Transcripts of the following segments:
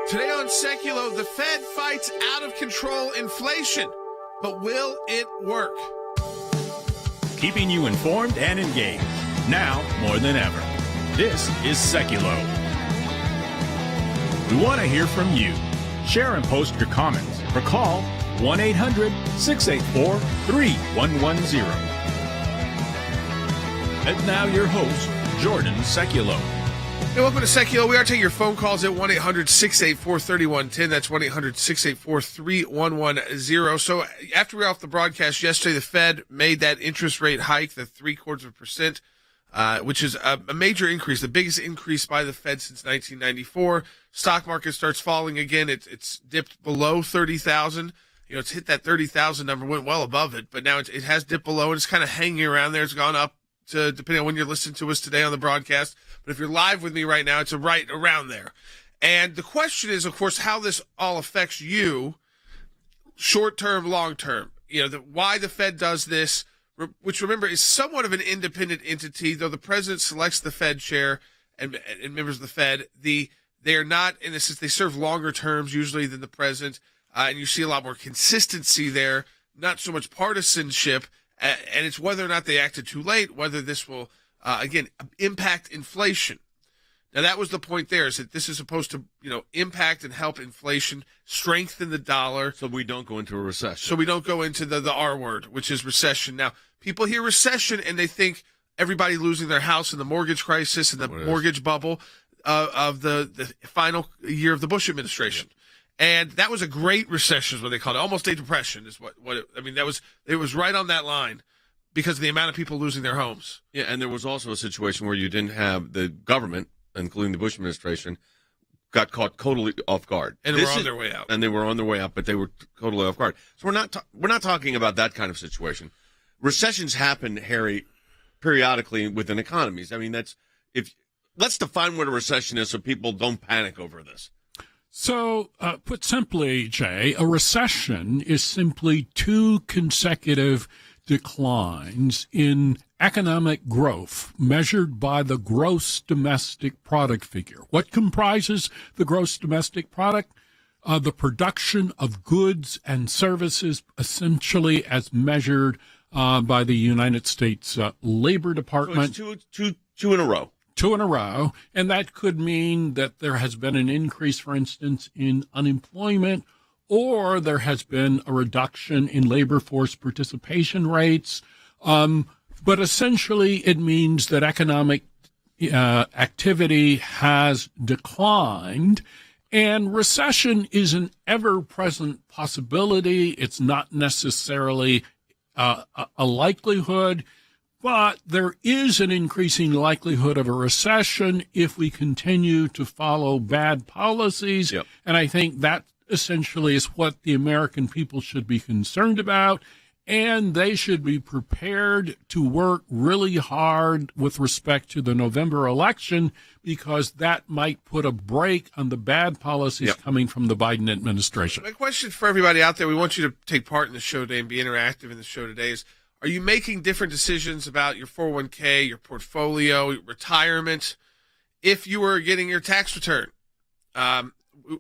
Today on Sekulow, the Fed fights out of control inflation, but will it work? Keeping you informed and engaged, now more than ever. This is Sekulow. We want to hear from you. Share and post your comments or call 1-800-684-3110. And now your host, Jordan Sekulow. Hey, welcome to Sekulow. We are taking your phone calls at 1-800-684-3110. That's 1-800-684-3110. So after we were off the broadcast yesterday, the Fed made that interest rate hike, the 0.75%, which is a major increase, the biggest increase by the Fed since 1994. Stock market starts falling again. It's dipped below 30,000. You know, it's hit that 30,000 number, went well above it, but now it has dipped below, and it's kind of hanging around there. It's gone up to, depending on when you're listening to us today on the broadcast. But if you're live with me right now, it's right around there. And the question is, of course, how this all affects you, short-term, long-term. You know, why the Fed does this, which, remember, is somewhat of an independent entity, though the president selects the Fed chair and members of the Fed. They are not, in a sense, they serve longer terms usually than the president, and you see a lot more consistency there, not so much partisanship, and it's whether or not they acted too late, whether this will, again, impact inflation. Now, that was the point there, is that this is supposed to, impact and help inflation, strengthen the dollar. So we don't go into a recession. So we don't go into the R word, which is recession. Now, people hear recession and they think everybody losing their house in the mortgage crisis and the mortgage bubble of the final year of the Bush administration. Yep. And that was a great recession, is what they called it. Almost a depression is what it, I mean, it was right on that line because of the amount of people losing their homes. Yeah, and there was also a situation where you didn't have the government, including the Bush administration, got caught totally off guard. And they were on their way out. And they were on their way out, but they were totally off guard. So we're not talking about that kind of situation. Recessions happen, Harry, periodically within economies. I mean, let's define what a recession is so people don't panic over this. So, put simply, Jay, a recession is simply two consecutive declines in economic growth measured by the gross domestic product figure. What comprises the gross domestic product? The production of goods and services, essentially as measured by the United States Labor Department. So it's two in a row. Two in a row, and that could mean that there has been an increase, for instance, in unemployment, or there has been a reduction in labor force participation rates. But essentially, it means that economic activity has declined, and recession is an ever-present possibility. It's not necessarily a likelihood. But there is an increasing likelihood of a recession if we continue to follow bad policies. Yep. And I think that essentially is what the American people should be concerned about. And they should be prepared to work really hard with respect to the November election, because that might put a brake on the bad policies coming from the Biden administration. My question for everybody out there, we want you to take part in the show today and be interactive in the show today, is, are you making different decisions about your 401k, your portfolio, your retirement? If you were getting your tax return,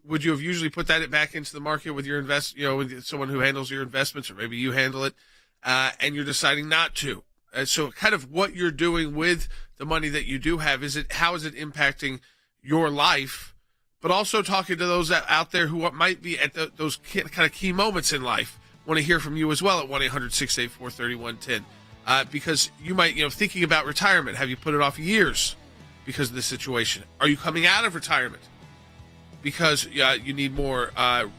would you have usually put that back into the market with your with someone who handles your investments, or maybe you handle it, and you're deciding not to? So kind of what you're doing with the money that you do have, how is it impacting your life? But also talking to those out there who might be at those kind of key moments in life. Want to hear from you as well at 1-800-684-3110. Because you might, thinking about retirement, have you put it off years because of this situation? Are you coming out of retirement because you need more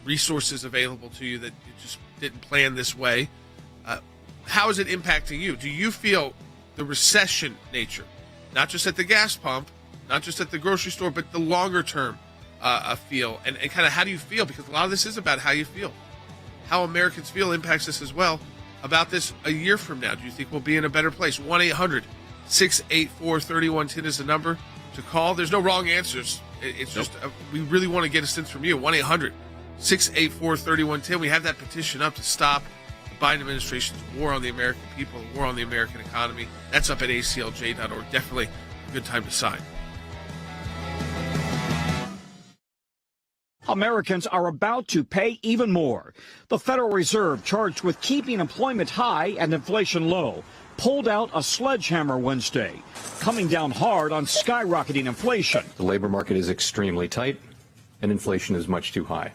resources available to you that you just didn't plan this way? How is it impacting you? Do you feel the recession nature, not just at the gas pump, not just at the grocery store, but the longer term feel? And kind of how do you feel? Because a lot of this is about how you feel. How Americans feel impacts us as well about this a year from now. Do you think we'll be in a better place? 1-800-684-3110 is the number to call. There's no wrong answers. It's just we really want to get a sense from you. 1-800-684-3110. We have that petition up to stop the Biden administration's war on the American people, the war on the American economy. That's up at ACLJ.org. Definitely a good time to sign. Americans are about to pay even more. The Federal Reserve, charged with keeping employment high and inflation low, pulled out a sledgehammer Wednesday, coming down hard on skyrocketing inflation. The labor market is extremely tight, and inflation is much too high.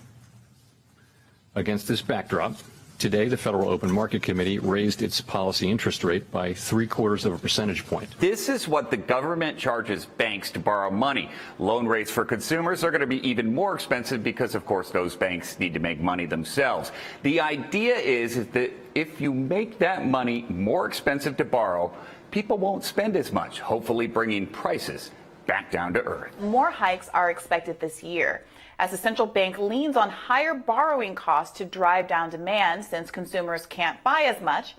Against this backdrop, today the Federal Open Market Committee raised its policy interest rate by 0.75 percentage point. This is what the government charges banks to borrow money. Loan rates for consumers are going to be even more expensive because, of course, those banks need to make money themselves. The idea is that if you make that money more expensive to borrow, people won't spend as much, hopefully bringing prices back down to earth. More hikes are expected this year, as the central bank leans on higher borrowing costs to drive down demand since consumers can't buy as much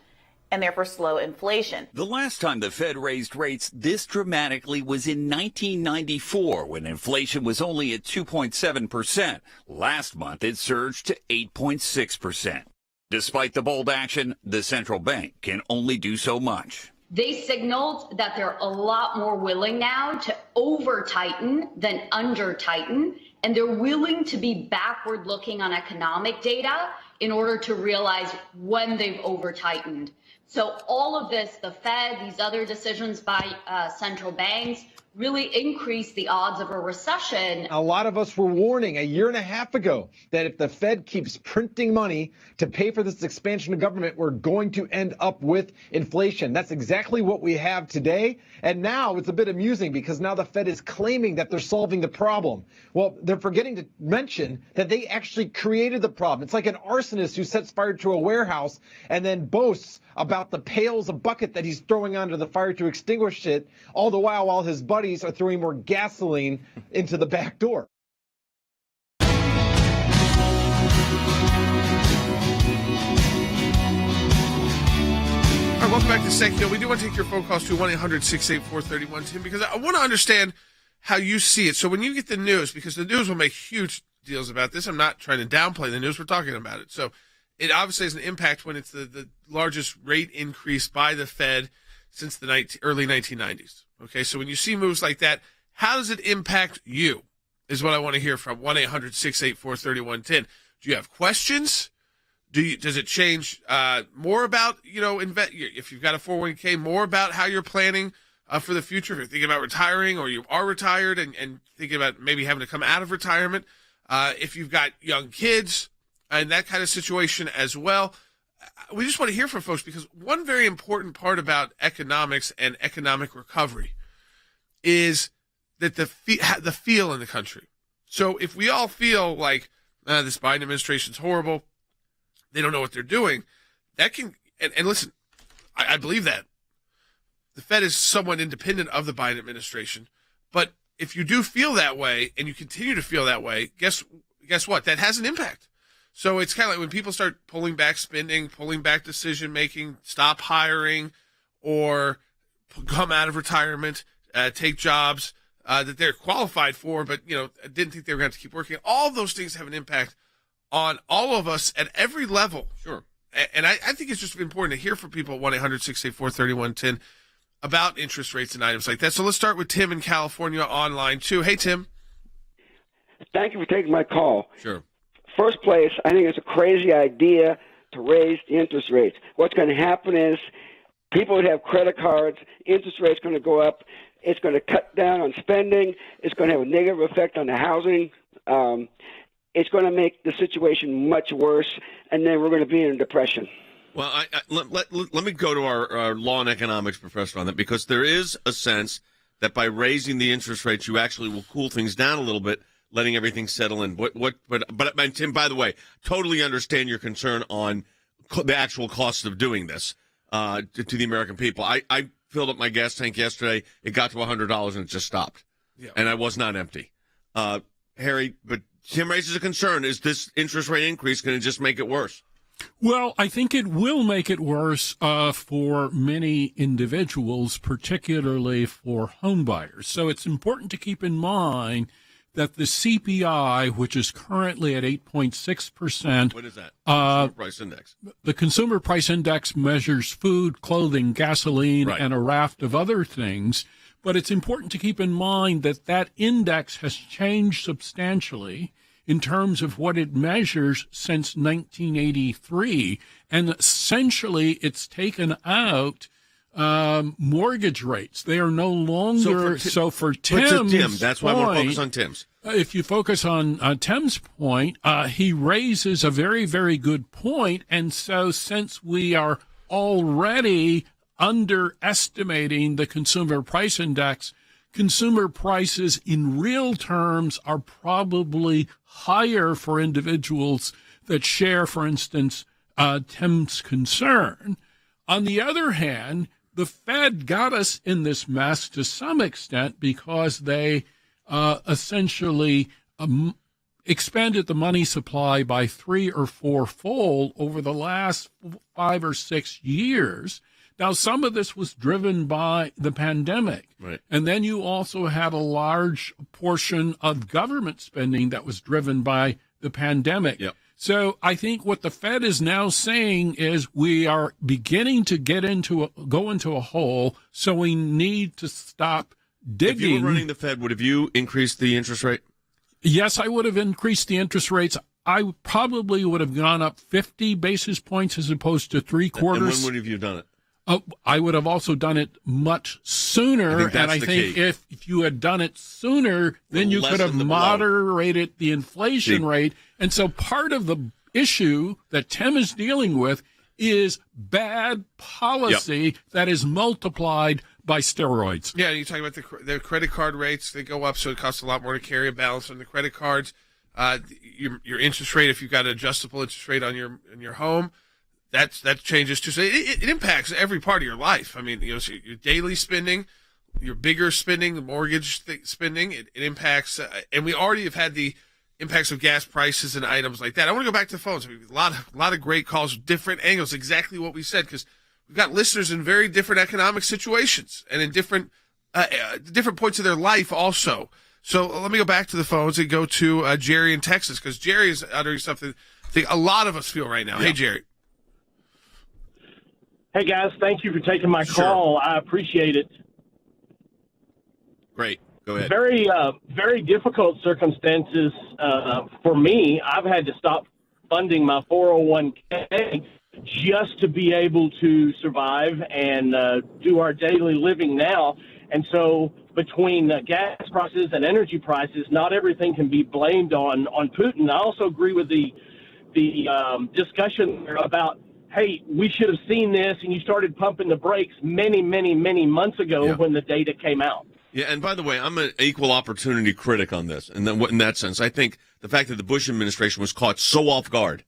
and therefore slow inflation. The last time the Fed raised rates this dramatically was in 1994, when inflation was only at 2.7%. Last month, it surged to 8.6%. Despite the bold action, the central bank can only do so much. They signaled that they're a lot more willing now to over-tighten than under-tighten, and they're willing to be backward-looking on economic data in order to realize when they've over-tightened. So all of this, the Fed, these other decisions by central banks, really increase the odds of a recession. A lot of us were warning a year and a half ago that if the Fed keeps printing money to pay for this expansion of government, we're going to end up with inflation. That's exactly what we have today. And now it's a bit amusing because now the Fed is claiming that they're solving the problem. Well, they're forgetting to mention that they actually created the problem. It's like an arsonist who sets fire to a warehouse and then boasts about the pails of bucket that he's throwing onto the fire to extinguish it, all the while his buddies are throwing more gasoline into the back door. All right, welcome back to Sekulow. We do want to take your phone calls to 1-800-684-3110 because I want to understand how you see it. So when you get the news, because the news will make huge deals about this, I'm not trying to downplay the news, we're talking about it. So it obviously has an impact when it's the largest rate increase by the Fed since the early 1990s. Okay, so when you see moves like that, how does it impact you is what I want to hear from 1-800-684-3110. Do you have questions? Does it change more about, if you've got a 401k, more about how you're planning for the future? If you're thinking about retiring or you are retired and thinking about maybe having to come out of retirement, if you've got young kids and that kind of situation as well. We just want to hear from folks because one very important part about economics and economic recovery is that the feel in the country. So if we all feel like this Biden administration's horrible, they don't know what they're doing, that can, and listen, I believe that. The Fed is somewhat independent of the Biden administration, but if you do feel that way and you continue to feel that way, guess what? That has an impact. So it's kind of like when people start pulling back spending, pulling back decision-making, stop hiring, or come out of retirement, take jobs that they're qualified for, but, didn't think they were going to keep working. All those things have an impact on all of us at every level. Sure. And I think it's just important to hear from people at 1-800-684-3110 about interest rates and items like that. So let's start with Tim in California on line 2. Hey, Tim. Thank you for taking my call. Sure. First place, I think it's a crazy idea to raise the interest rates. What's going to happen is people would have credit cards, interest rates going to go up, it's going to cut down on spending, it's going to have a negative effect on the housing, it's going to make the situation much worse, and then we're going to be in a depression. Well, let me go to our law and economics professor on that, because there is a sense that by raising the interest rates, you actually will cool things down a little bit, letting everything settle in. But Tim, by the way, totally understand your concern on the actual cost of doing this to the American people. I filled up my gas tank yesterday. It got to $100 and it just stopped. Yeah. And I was not empty. Harry, but Tim raises a concern. Is this interest rate increase going to just make it worse? Well, I think it will make it worse for many individuals, particularly for home buyers. So it's important to keep in mind that the CPI, which is currently at 8.6%. What is that? Consumer Price Index. The Consumer Price Index measures food, clothing, gasoline, right, and a raft of other things. But it's important to keep in mind that that index has changed substantially. in terms of what it measures since 1983. And essentially, it's taken out mortgage rates. They are no longer. So for Tim's Tim, that's why we're point, focused on Tim's. If you focus on Tim's point, he raises a very, very good point. And so since we are already underestimating the consumer price index, consumer prices in real terms are probably higher for individuals that share, for instance, Tim's concern. On the other hand, the Fed got us in this mess to some extent because they essentially expanded the money supply by 3 or 4-fold over the last 5 or 6 years. Now, some of this was driven by the pandemic. Right. And then you also had a large portion of government spending that was driven by the pandemic. Yep. So I think what the Fed is now saying is we are beginning to go into a hole, so we need to stop digging. If you were running the Fed, would have you increased the interest rate? Yes, I would have increased the interest rates. I probably would have gone up 50 basis points as opposed to 3/4. And when would have you done it? I would have also done it much sooner. I think if you had done it sooner, then you could have moderated the inflation rate. And so part of the issue that Tim is dealing with is bad policy that is multiplied by steroids. Yeah, you talk about the credit card rates. They go up, so it costs a lot more to carry a balance on the credit cards. Your interest rate, if you've got an adjustable interest rate on your home, that changes too. So it impacts every part of your life. I mean, so your daily spending, your bigger spending, the mortgage spending, it impacts. And we already have had the impacts of gas prices and items like that. I want to go back to the phones. A lot of great calls, different angles, exactly what we said, because we've got listeners in very different economic situations and in different points of their life also. So let me go back to the phones and go to Jerry in Texas, because Jerry is uttering something I think a lot of us feel right now. Yeah. Hey, Jerry. Hey, guys. Thank you for taking my call. I appreciate it. Great. Go ahead. Very difficult circumstances for me. I've had to stop funding my 401k just to be able to survive and do our daily living now. And so between gas prices and energy prices, not everything can be blamed on Putin. I also agree with the discussion about, hey, we should have seen this, and you started pumping the brakes many, many, many months ago when the data came out. Yeah, and by the way, I'm an equal opportunity critic on this. And then in that sense, I think the fact that the Bush administration was caught so off guard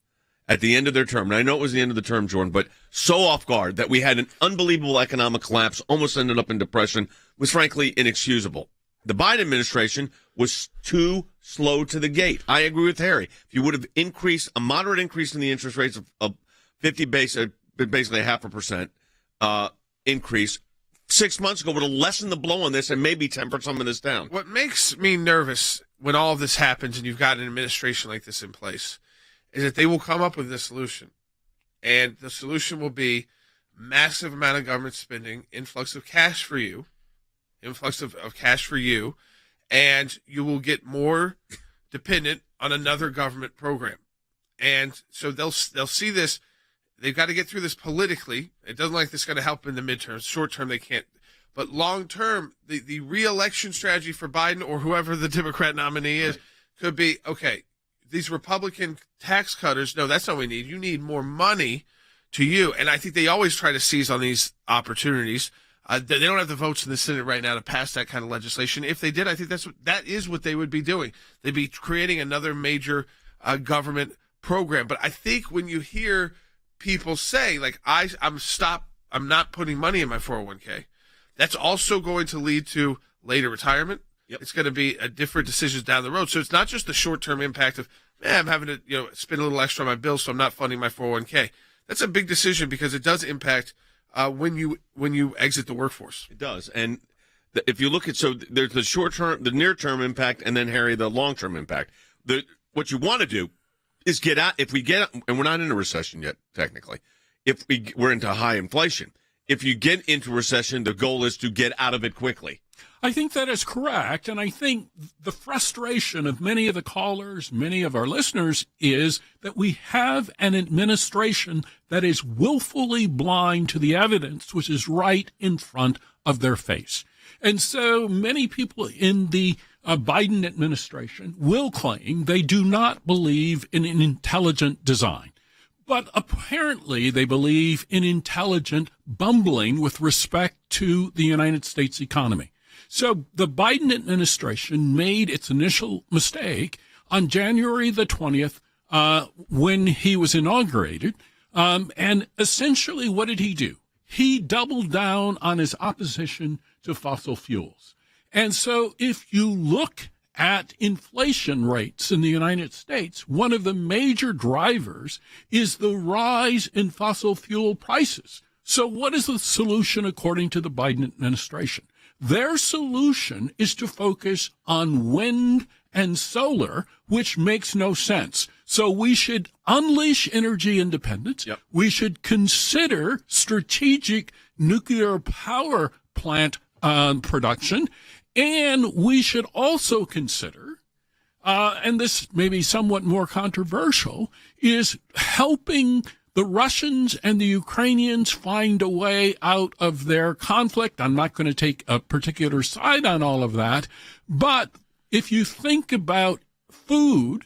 at the end of their term, and I know it was the end of the term, Jordan, but so off guard that we had an unbelievable economic collapse, almost ended up in depression, was frankly inexcusable. The Biden administration was too slow to the gate. I agree with Harry. If you would have increased, a moderate increase in the interest rates of 50 basis, basically 0.5% increase 6 months ago, would have lessened the blow on this and maybe tempered some of this down. What makes me nervous when all of this happens and you've got an administration like this in place is that they will come up with a solution. And the solution will be massive amount of government spending, influx of cash for you, and you will get more dependent on another government program. And so they'll see this. They've got to get through this politically. It doesn't like this is going to help in the midterms. Short term, they can't. But long term, the re-election strategy for Biden or whoever the Democrat nominee is could be, okay, these Republican tax cutters, no, that's not what we need. You need more money to you. And I think they always try to seize on these opportunities. They don't have the votes in the Senate right now to pass that kind of legislation. If they did, I think that is what they would be doing. They'd be creating another major government program. But I think when you hear people say, like, I'm not putting money in my 401k, that's also going to lead to later retirement. Yep. It's going to be a different decisions down the road. So it's not just the short-term impact of, I'm having to spend a little extra on my bills, so I'm not funding my 401k. That's a big decision because it does impact when you exit the workforce. It does. And if you look at, so there's the short-term, the near-term impact, and then, Harry, the long-term impact. What you want to do is get out, if we get, and we're not in a recession yet, technically, we're into high inflation. If you get into recession, the goal is to get out of it quickly. I think that is correct. And I think the frustration of many of the callers, many of our listeners, is that we have an administration that is willfully blind to the evidence, which is right in front of their face. And so many people in the Biden administration will claim they do not believe in an intelligent design. But apparently they believe in intelligent bumbling with respect to the United States economy. So the Biden administration made its initial mistake on January the 20th when he was inaugurated. And essentially, what did he do? He doubled down on his opposition to fossil fuels. And so if you look at inflation rates in the United States, one of the major drivers is the rise in fossil fuel prices. So what is the solution according to the Biden administration? Their solution is to focus on wind and solar, which makes no sense. So we should unleash energy independence. Yep. We should consider strategic nuclear power plant production. And we should also consider, and this may be somewhat more controversial, is helping the Russians and the Ukrainians find a way out of their conflict. I'm not going to take a particular side on all of that, but if you think about food,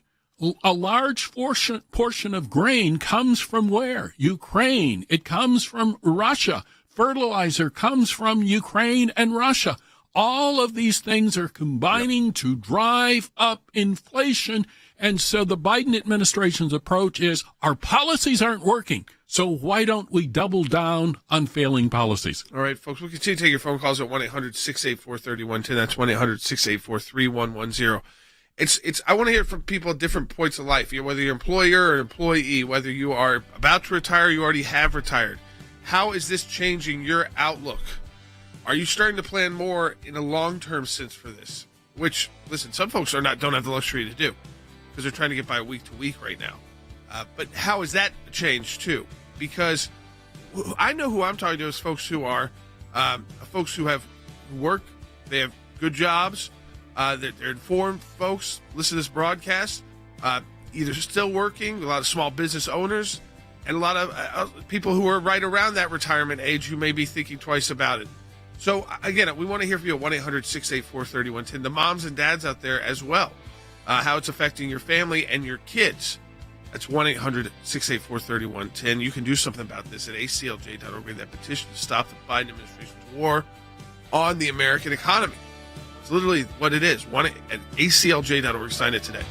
a large portion of grain comes from where? Ukraine. It comes from Russia. Fertilizer comes from Ukraine and Russia. All of these things are combining to drive up inflation. And so the Biden administration's approach is our policies aren't working. So why don't we double down on failing policies? All right, folks, we'll continue to take your phone calls at 1-800-684-3110. That's 1-800-684-3110. I want to hear from people at different points of life, whether you're an employer or an employee, whether you are about to retire, you already have retired. How is this changing your outlook? Are you starting to plan more in a long-term sense for this? Which, listen, some folks don't have the luxury to do because they're trying to get by week to week right now. But how has that changed too? Because I know who I'm talking to is folks who are folks who work, they have good jobs, they're informed folks. Listen to this broadcast, either still working, a lot of small business owners, and a lot of people who are right around that retirement age who may be thinking twice about it. So, again, we want to hear from you at 1-800-684-3110. The moms and dads out there as well, how it's affecting your family and your kids. That's 1-800-684-3110. You can do something about this at ACLJ.org. Read that petition to stop the Biden administration's war on the American economy. It's literally what it is. At ACLJ.org. Sign it today.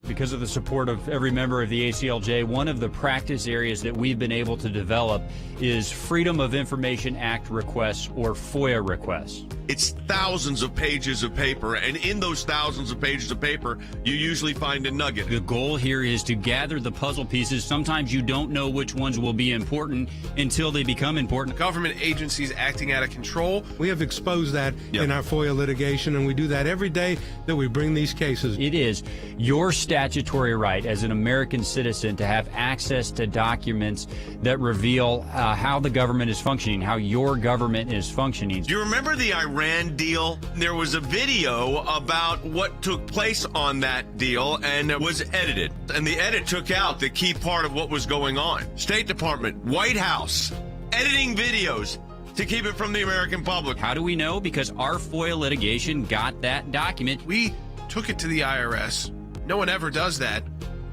Because of the support of every member of the ACLJ, one of the practice areas that we've been able to develop is Freedom of Information Act requests, or FOIA requests. It's thousands of pages of paper, and in those thousands of pages of paper, you usually find a nugget. The goal here is to gather the puzzle pieces. Sometimes you don't know which ones will be important until they become important. Government agencies acting out of control. We have exposed that in our FOIA litigation, and we do that every day that we bring these cases. It is your statutory right as an American citizen to have access to documents that reveal how the government is functioning, how your government is functioning. Do you remember the Iran deal? There was a video about what took place on that deal, and it was edited. And the edit took out the key part of what was going on. State Department, White House, editing videos to keep it from the American public. How do we know? Because our FOIA litigation got that document. We took it to the IRS. No one ever does that.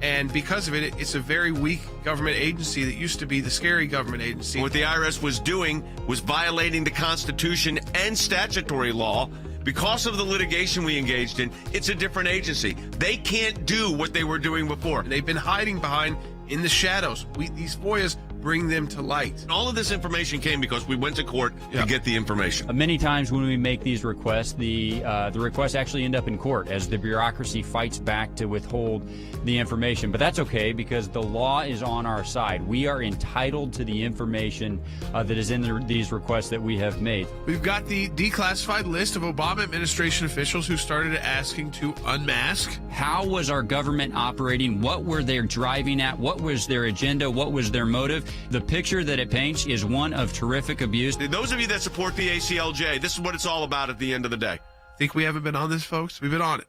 And because of it, it's a very weak government agency that used to be the scary government agency. What the IRS was doing was violating the Constitution and statutory law. Because of the litigation we engaged in, it's a different agency. They can't do what they were doing before. And they've been hiding behind in the shadows. These FOIAs bring them to light. And all of this information came because we went to court to get the information. Many times when we make these requests, the requests actually end up in court as the bureaucracy fights back to withhold the information. But that's okay because the law is on our side. We are entitled to the information that is in these requests that we have made. We've got the declassified list of Obama administration officials who started asking to unmask. How was our government operating? What were they driving at? What was their agenda? What was their motive? The picture that it paints is one of terrific abuse. Those of you that support the ACLJ, this is what it's all about at the end of the day. Think we haven't been on this, folks? We've been on it.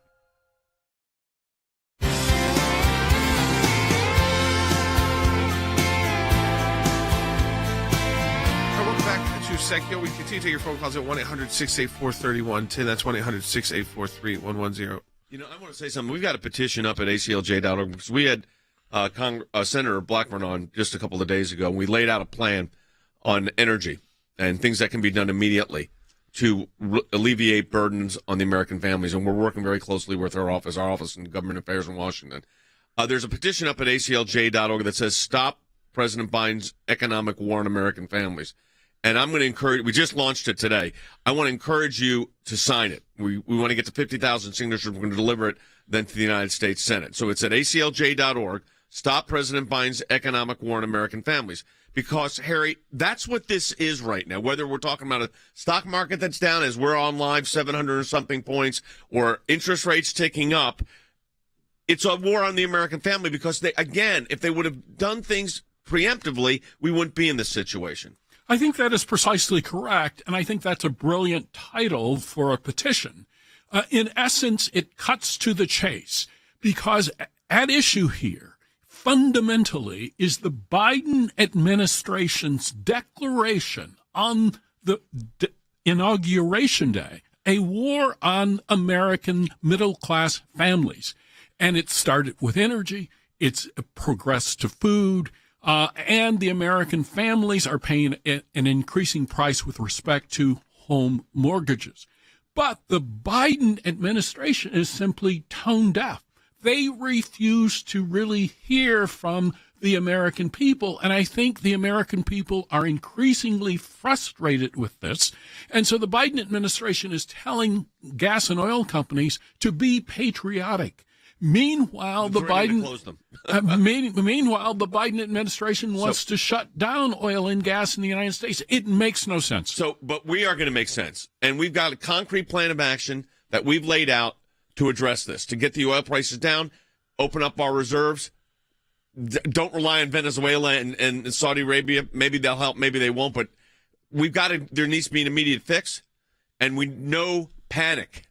Welcome back to Sekulow. We continue to take your phone calls at 1-800-684-3110. That's 1-800-684-3110. You know, I want to say something. We've got a petition up at ACLJ.org because we had Senator Blackburn on just a couple of days ago, and we laid out a plan on energy and things that can be done immediately to alleviate burdens on the American families. And we're working very closely with our office in Government Affairs in Washington. There's a petition up at ACLJ.org that says, "Stop President Biden's economic war on American families." And I'm going to encourage, we just launched it today. I want to encourage you to sign it. We want to get to 50,000 signatures. We're going to deliver it then to the United States Senate. So it's at ACLJ.org. Stop President Biden's economic war on American families. Because, Harry, that's what this is right now. Whether we're talking about a stock market that's down as we're on live 700 or something points, or interest rates ticking up, it's a war on the American family because, if they would have done things preemptively, we wouldn't be in this situation. I think that is precisely correct, and I think that's a brilliant title for a petition. In essence, it cuts to the chase, because at issue here, fundamentally, is the Biden administration's declaration on the inauguration day, a war on American middle-class families. And it started with energy, it's progressed to food, and the American families are paying an increasing price with respect to home mortgages. But the Biden administration is simply tone deaf. They refuse to really hear from the American people, and I think the American people are increasingly frustrated with this. And so the Biden administration is telling gas and oil companies to be patriotic. Meanwhile, the Biden administration wants to shut down oil and gas in the United States. It makes no sense. So, but we are going to make sense, and we've got a concrete plan of action that we've laid out to address this, to get the oil prices down, open up our reserves. Don't rely on Venezuela and Saudi Arabia. Maybe they'll help, maybe they won't. But we've got to. There needs to be an immediate fix, and we no panic.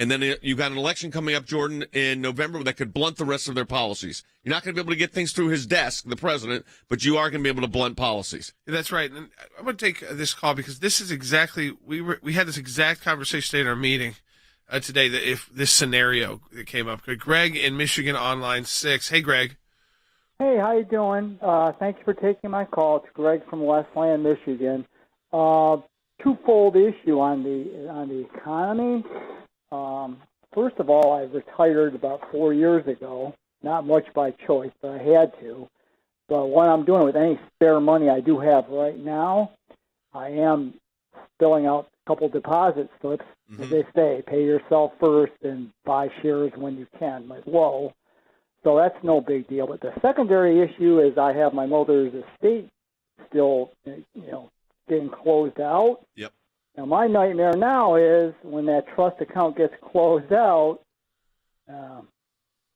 And then you've got an election coming up, Jordan, in November that could blunt the rest of their policies. You're not going to be able to get things through his desk, the president, but you are going to be able to blunt policies. That's right. And I'm going to take this call because this is exactly we had this exact conversation today in our meeting today. That if this scenario that came up, Greg in Michigan Online 6. Hey, Greg. Hey, how you doing? Thanks for taking my call. It's Greg from Westland, Michigan. Twofold issue on the economy. First of all, I retired about 4 years ago, not much by choice, but I had to. But what I'm doing with any spare money I do have right now, I am filling out a couple deposit slips. As they say, pay yourself first and buy shares when you can, like low. So that's no big deal. But the secondary issue is I have my mother's estate still, getting closed out. Yep. Now, my nightmare now is when that trust account gets closed out, I'm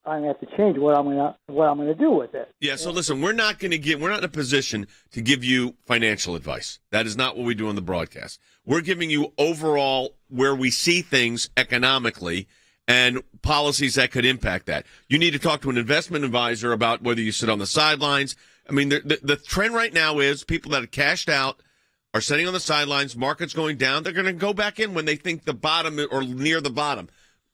going to have to change what I'm going to do with it. Yeah, so listen, we're not in a position to give you financial advice. That is not what we do on the broadcast. We're giving you overall where we see things economically and policies that could impact that. You need to talk to an investment advisor about whether you sit on the sidelines. I mean, the trend right now is people that have cashed out are sitting on the sidelines, market's going down. They're going to go back in when they think the bottom or near the bottom.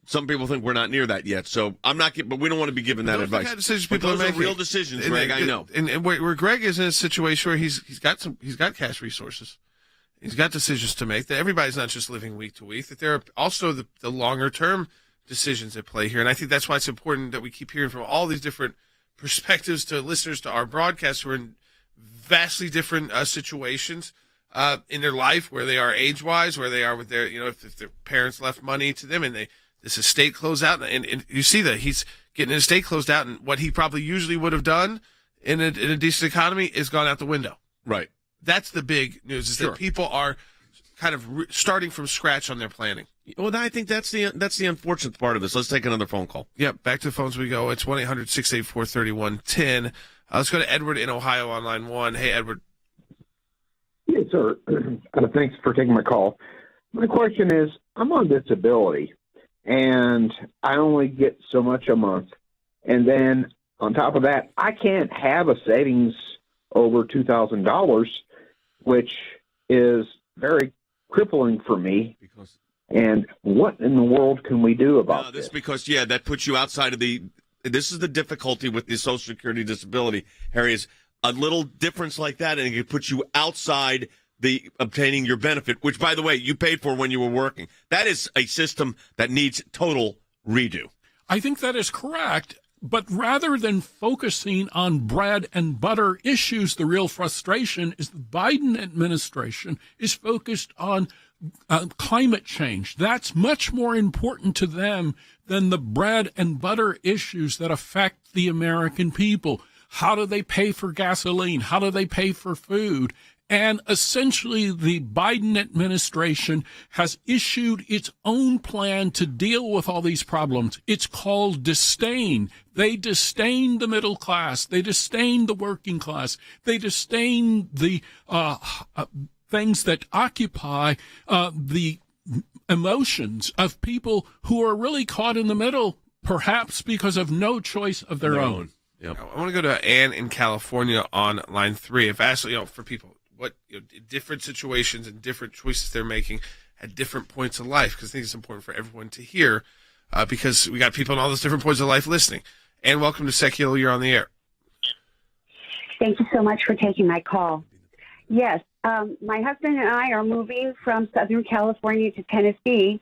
Some people think we're not near that yet, so but we don't want to be giving that advice. Kind of decisions but people those are are making. real decisions, Greg. I know. And where Greg is in a situation where he's got cash resources, he's got decisions to make. That everybody's not just living week to week. That there are also the longer term decisions at play here, and I think that's why it's important that we keep hearing from all these different perspectives to listeners to our broadcast who are in vastly different situations. In their life, where they are age-wise, where they are with their, if their parents left money to them and this estate closed out, and you see that he's getting an estate closed out, and what he probably usually would have done in a decent economy is gone out the window. Right. That's the big news, is that people are kind of starting from scratch on their planning. Well, I think that's the unfortunate part of this. Let's take another phone call. Yep, back to the phones we go. It's 1-800-684-3110. Let's go to Edward in Ohio on line 1. Hey, Edward. Yes, sir. Thanks for taking my call. My question is, I'm on disability, and I only get so much a month. And then on top of that, I can't have a savings over $2,000, which is very crippling for me. And what in the world can we do about this? Because, that puts you outside of this is the difficulty with the Social Security disability, Harry, is a little difference like that, and it can put you outside the obtaining your benefit, which, by the way, you paid for when you were working. That is a system that needs total redo. I think that is correct. But rather than focusing on bread and butter issues, the real frustration is the Biden administration is focused on climate change. That's much more important to them than the bread and butter issues that affect the American people. How do they pay for gasoline? How do they pay for food? And essentially, the Biden administration has issued its own plan to deal with all these problems. It's called disdain. They disdain the middle class. They disdain the working class. They disdain the things that occupy the emotions of people who are really caught in the middle, perhaps because of no choice of their own. Yep. I want to go to Ann in California on line 3. If asked, for people, what different situations and different choices they're making at different points of life, because I think it's important for everyone to hear, because we got people in all those different points of life listening. And welcome to Sekulow. You're on the air. Thank you so much for taking my call. Yes, my husband and I are moving from Southern California to Tennessee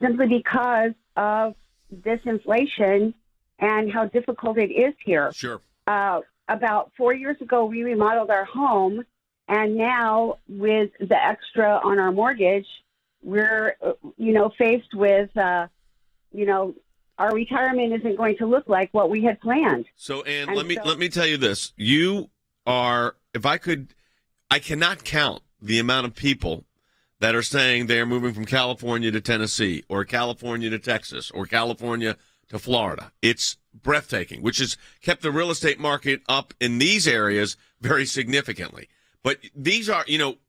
simply because of this inflation and how difficult it is here. Sure. About 4 years ago, we remodeled our home. And now with the extra on our mortgage, we're, faced with, our retirement isn't going to look like what we had planned. So, Ann, let me tell you this. You are, I cannot count the amount of people that are saying they're moving from California to Tennessee or California to Texas or California to Florida. It's breathtaking, which has kept the real estate market up in these areas very significantly. But these are,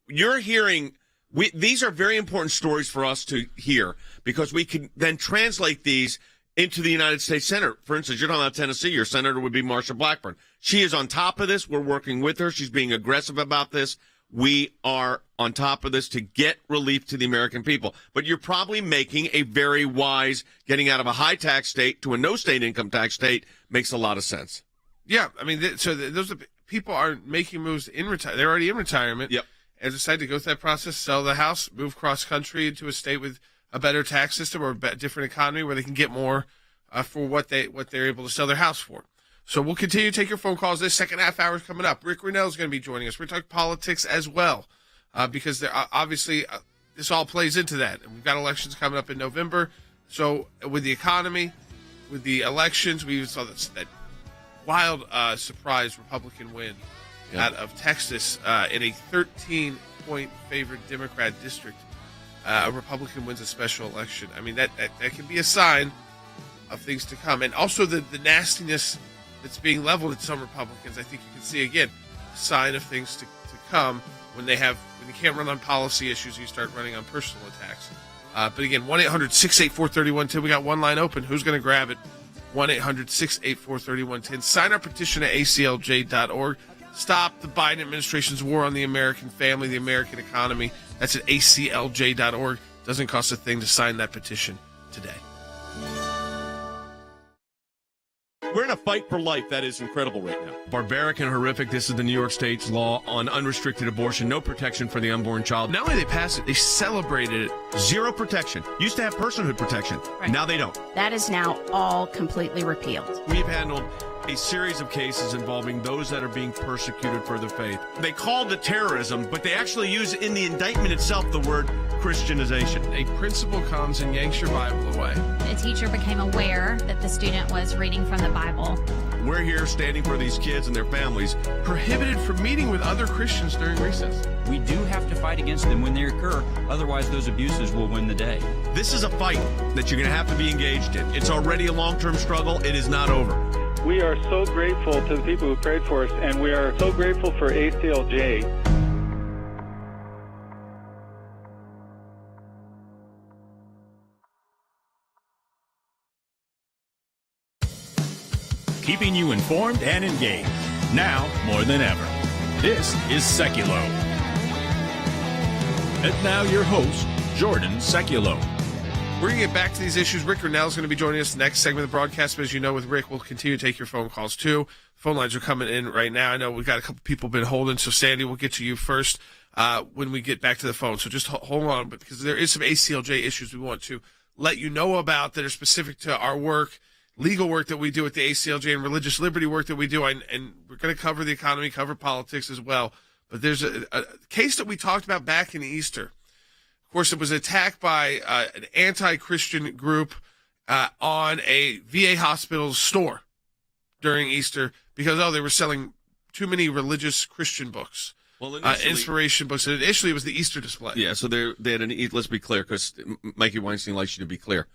you're hearing, these are very important stories for us to hear because we can then translate these into the United States Senate. For instance, you're talking about Tennessee, your senator would be Marsha Blackburn. She is on top of this. We're working with her. She's being aggressive about this. We are on top of this to get relief to the American people. But you're probably making a very wise getting out of a high tax state to a no state income tax state makes a lot of sense. Yeah, I mean, those are people are making moves in retirement. They're already in retirement. Yep. And decide to go through that process, sell the house, move cross country into a state with a better tax system or a different economy where they can get more for what they're able to sell their house for. So we'll continue to take your phone calls. This second half hour is coming up. Rick Grenell is going to be joining us. We're talking politics as well because obviously this all plays into that. And we've got elections coming up in November. So with the economy, with the elections, we even saw that wild surprise Republican win out of Texas in a 13-point favored Democrat district. A Republican wins a special election. I mean, that can be a sign of things to come. And also the nastiness that's being leveled at some Republicans, I think you can see, again, a sign of things to come when you can't run on policy issues, you start running on personal attacks. But again, 1-800-684-3110. We got one line open. Who's going to grab it? 1-800-684-3110. Sign our petition at ACLJ.org. Stop the Biden administration's war on the American family, the American economy. That's at ACLJ.org. Doesn't cost a thing to sign that petition today. We're in a fight for life that is incredible right now. Barbaric and horrific. This is the New York State's law on unrestricted abortion. No protection for the unborn child. Not only they passed it, they celebrated it. Zero protection. Used to have personhood protection. Right. Now they don't. That is now all completely repealed. We've handled a series of cases involving those that are being persecuted for their faith. They called it terrorism, but they actually use in the indictment itself the word Christianization. A principal comes and yanks your Bible away. A teacher became aware that the student was reading from the Bible. We're here standing for these kids and their families. Prohibited from meeting with other Christians during recess. We do have to fight against them when they occur. Otherwise, those abuses will win the day. This is a fight that you're going to have to be engaged in. It's already a long-term struggle. It is not over. We are so grateful to the people who prayed for us, and we are so grateful for ACLJ. Keeping you informed and engaged. Now more than ever. This is Sekulow. And now your host, Jordan Sekulow. We're going to get back to these issues. Rick Grenell is going to be joining us next segment of the broadcast. But as you know, with Rick, we'll continue to take your phone calls, too. Phone lines are coming in right now. I know we've got a couple people been holding. So, Sandy, we'll get to you first when we get back to the phone. So just hold on, because there is some ACLJ issues we want to let you know about that are specific to our work, legal work that we do at the ACLJ, and religious liberty work that we do. And we're going to cover the economy, cover politics as well. But there's a case that we talked about back in Easter. Of course, it was attacked by an anti-Christian group on a VA hospital store during Easter because, they were selling too many religious Christian books, inspiration books. And initially, it was the Easter display. Yeah, so they had let's be clear, because Mikey Weinstein likes you to be clear,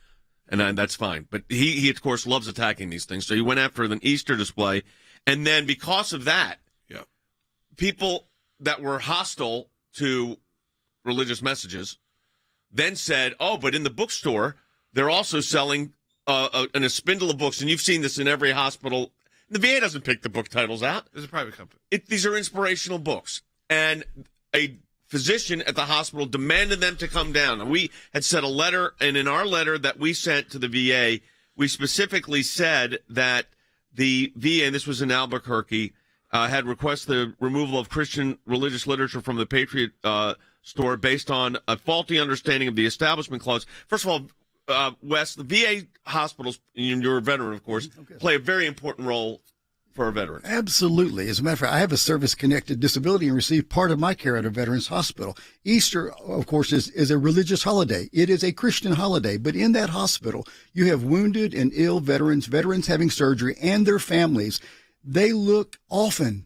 and that's fine. But he, of course, loves attacking these things. So he went after an Easter display, and then because of that, people that were hostile to religious messages then said, but in the bookstore, they're also selling a spindle of books. And you've seen this in every hospital. The VA doesn't pick the book titles out. It's a private company. These are inspirational books. And a physician at the hospital demanded them to come down. And we had sent a letter, and in our letter that we sent to the VA, we specifically said that the VA, and this was in Albuquerque, had requested the removal of Christian religious literature from the Patriot store based on a faulty understanding of the Establishment Clause. First of all, Wes, the VA hospitals, and you're a veteran, of course, play a very important role for our veterans. Absolutely. As a matter of fact, I have a service-connected disability and receive part of my care at a veterans hospital. Easter, of course, is a religious holiday. It is a Christian holiday, but in that hospital, you have wounded and ill veterans having surgery, and their families. They look often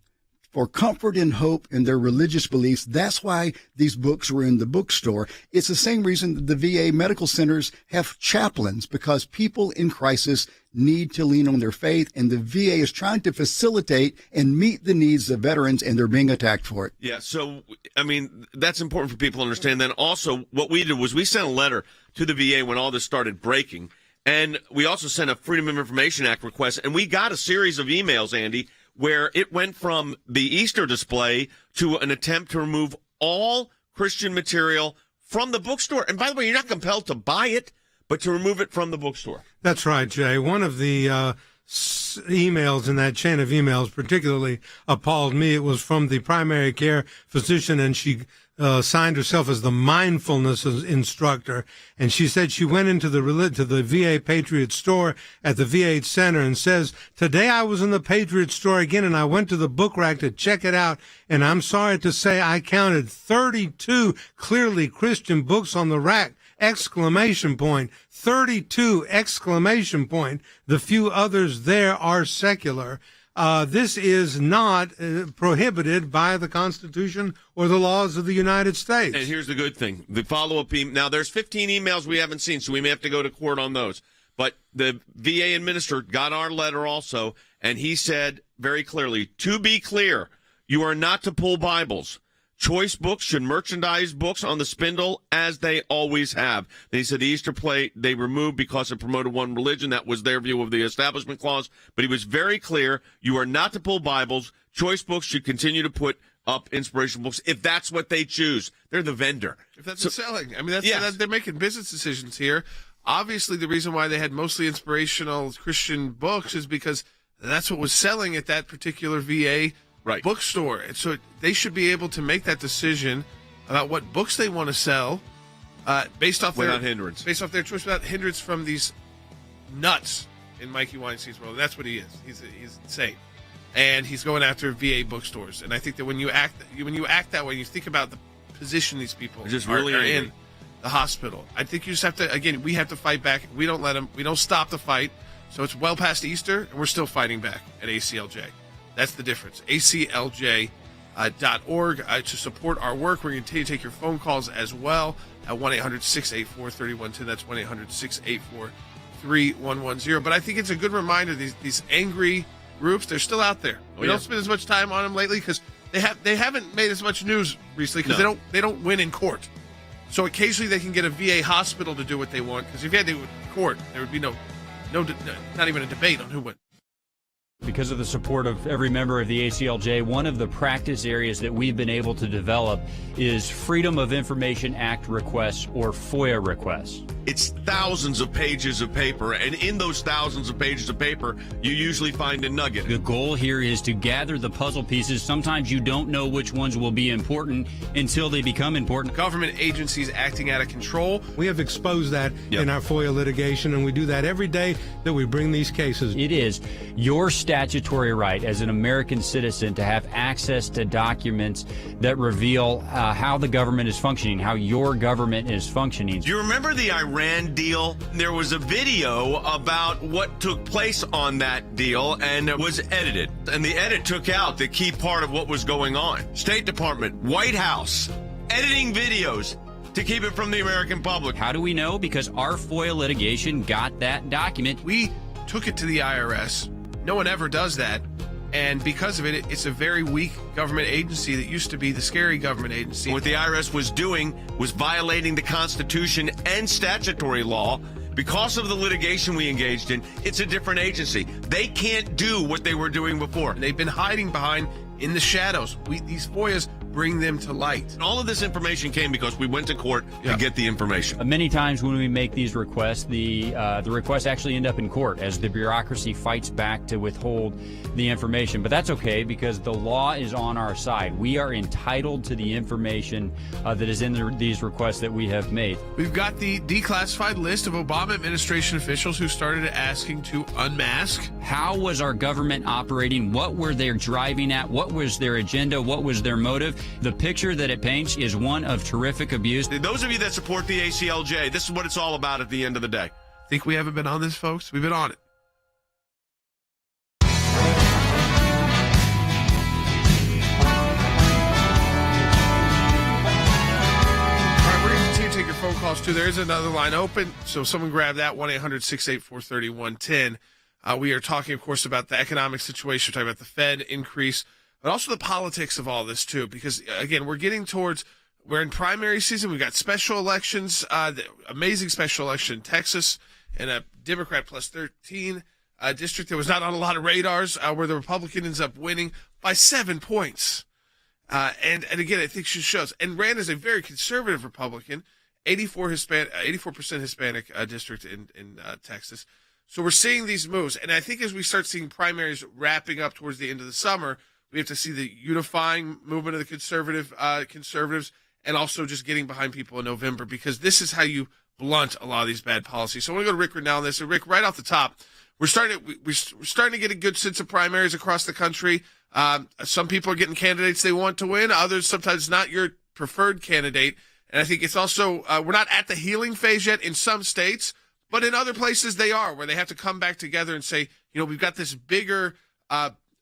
for comfort and hope in their religious beliefs. That's why these books were in the bookstore. It's the same reason that the VA medical centers have chaplains, because people in crisis need to lean on their faith, and the VA is trying to facilitate and meet the needs of veterans, and they're being attacked for it. Yeah, so, that's important for people to understand. Then also, what we did was we sent a letter to the VA when all this started breaking, and we also sent a Freedom of Information Act request, and we got a series of emails, Andy, where it went from the Easter display to an attempt to remove all Christian material from the bookstore. And by the way, you're not compelled to buy it, but to remove it from the bookstore. That's right, Jay. One of the emails in that chain of emails particularly appalled me. It was from the primary care physician, and she signed herself as the mindfulness instructor, and she said she went into the VA Patriot store at the VA Center and says, "Today I was in the Patriot store again, and I went to the book rack to check it out, and I'm sorry to say I counted 32 clearly Christian books on the rack, exclamation point, 32 exclamation point. The few others there are secular." This is not prohibited by the Constitution or the laws of the United States. And here's the good thing. The follow-up email. Now, there's 15 emails we haven't seen, so we may have to go to court on those. But the VA administrator got our letter also, and he said very clearly, to be clear, you are not to pull Bibles. Choice books should merchandise books on the spindle as they always have. Then he said the Easter plate they removed because it promoted one religion. That was their view of the Establishment Clause. But he was very clear, you are not to pull Bibles. Choice books should continue to put up inspirational books if that's what they choose. They're the vendor. If that's what's selling. They're making business decisions here. Obviously, the reason why they had mostly inspirational Christian books is because that's what was selling at that particular VA bookstore. And so they should be able to make that decision about what books they want to sell based off without hindrance. Based off their choice, without hindrance from these nuts in Mikey Weinstein's world. That's what he is. He's insane. And he's going after VA bookstores. And I think that when you act that way, you think about the position these people are in the hospital. I think you just have to, again, we have to fight back. We don't let them, we don't stop the fight. So it's well past Easter, and we're still fighting back at ACLJ. That's the difference. ACLJ.org to support our work. We're going to continue to take your phone calls as well at 1-800-684-3110. That's 1-800-684-3110. 3110. But I think it's a good reminder, these angry groups, they're still out there. We don't spend as much time on them lately because they haven't made as much news recently because they don't win in court. So occasionally they can get a VA hospital to do what they want, because if you had to do it in court, there would be not even a debate on who went. Because of the support of every member of the ACLJ, one of the practice areas that we've been able to develop is Freedom of Information Act requests, or FOIA requests. It's thousands of pages of paper, and in those thousands of pages of paper, you usually find a nugget. The goal here is to gather the puzzle pieces. Sometimes you don't know which ones will be important until they become important. Government agencies acting out of control. We have exposed that in our FOIA litigation, and we do that every day that we bring these cases. It is your statutory right as an American citizen to have access to documents that reveal how the government is functioning, how your government is functioning. Do you remember the Iran deal? There was a video about what took place on that deal, and it was edited. And the edit took out the key part of what was going on. State Department, White House, editing videos to keep it from the American public. How do we know? Because our FOIA litigation got that document. We took it to the IRS. No one ever does that. And because of it, it's a very weak government agency that used to be the scary government agency. What the IRS was doing was violating the Constitution and statutory law. Because of the litigation we engaged in, it's a different agency. They can't do what they were doing before. And they've been hiding behind in the shadows. These FOIAs bring them to light. And all of this information came because we went to court to get the information. Many times when we make these requests, the requests actually end up in court as the bureaucracy fights back to withhold the information. But that's okay, because the law is on our side. We are entitled to the information that is in these requests that we have made. We've got the declassified list of Obama administration officials who started asking to unmask. How was our government operating? What were they driving at? What was their agenda? What was their motive? The picture that it paints is one of terrific abuse. Those of you that support the ACLJ, this is what it's all about at the end of the day. Think we haven't been on this, folks? We've been on it. Take your phone calls too. There is another line open, so someone grab that, 1-800-684-3110. We are talking, of course, about the economic situation. We're talking about the Fed increase, but also the politics of all this too, because again, we're in primary season. We've got special elections, the amazing special election in Texas, and a Democrat plus 13 district that was not on a lot of radars, where the Republican ends up winning by 7 points. And again, I think she shows, and ran as a very conservative Republican, 84% Hispanic district in Texas. So we're seeing these moves, and I think as we start seeing primaries wrapping up towards the end of the summer, we have to see the unifying movement of the conservatives, and also just getting behind people in November, because this is how you blunt a lot of these bad policies. So I want to go to Rick Grenell on this. So Rick, right off the top, we're starting to get a good sense of primaries across the country. Some people are getting candidates they want to win. Others, sometimes not your preferred candidate. And I think it's also, we're not at the healing phase yet in some states, but in other places they are, where they have to come back together and say, we've got this bigger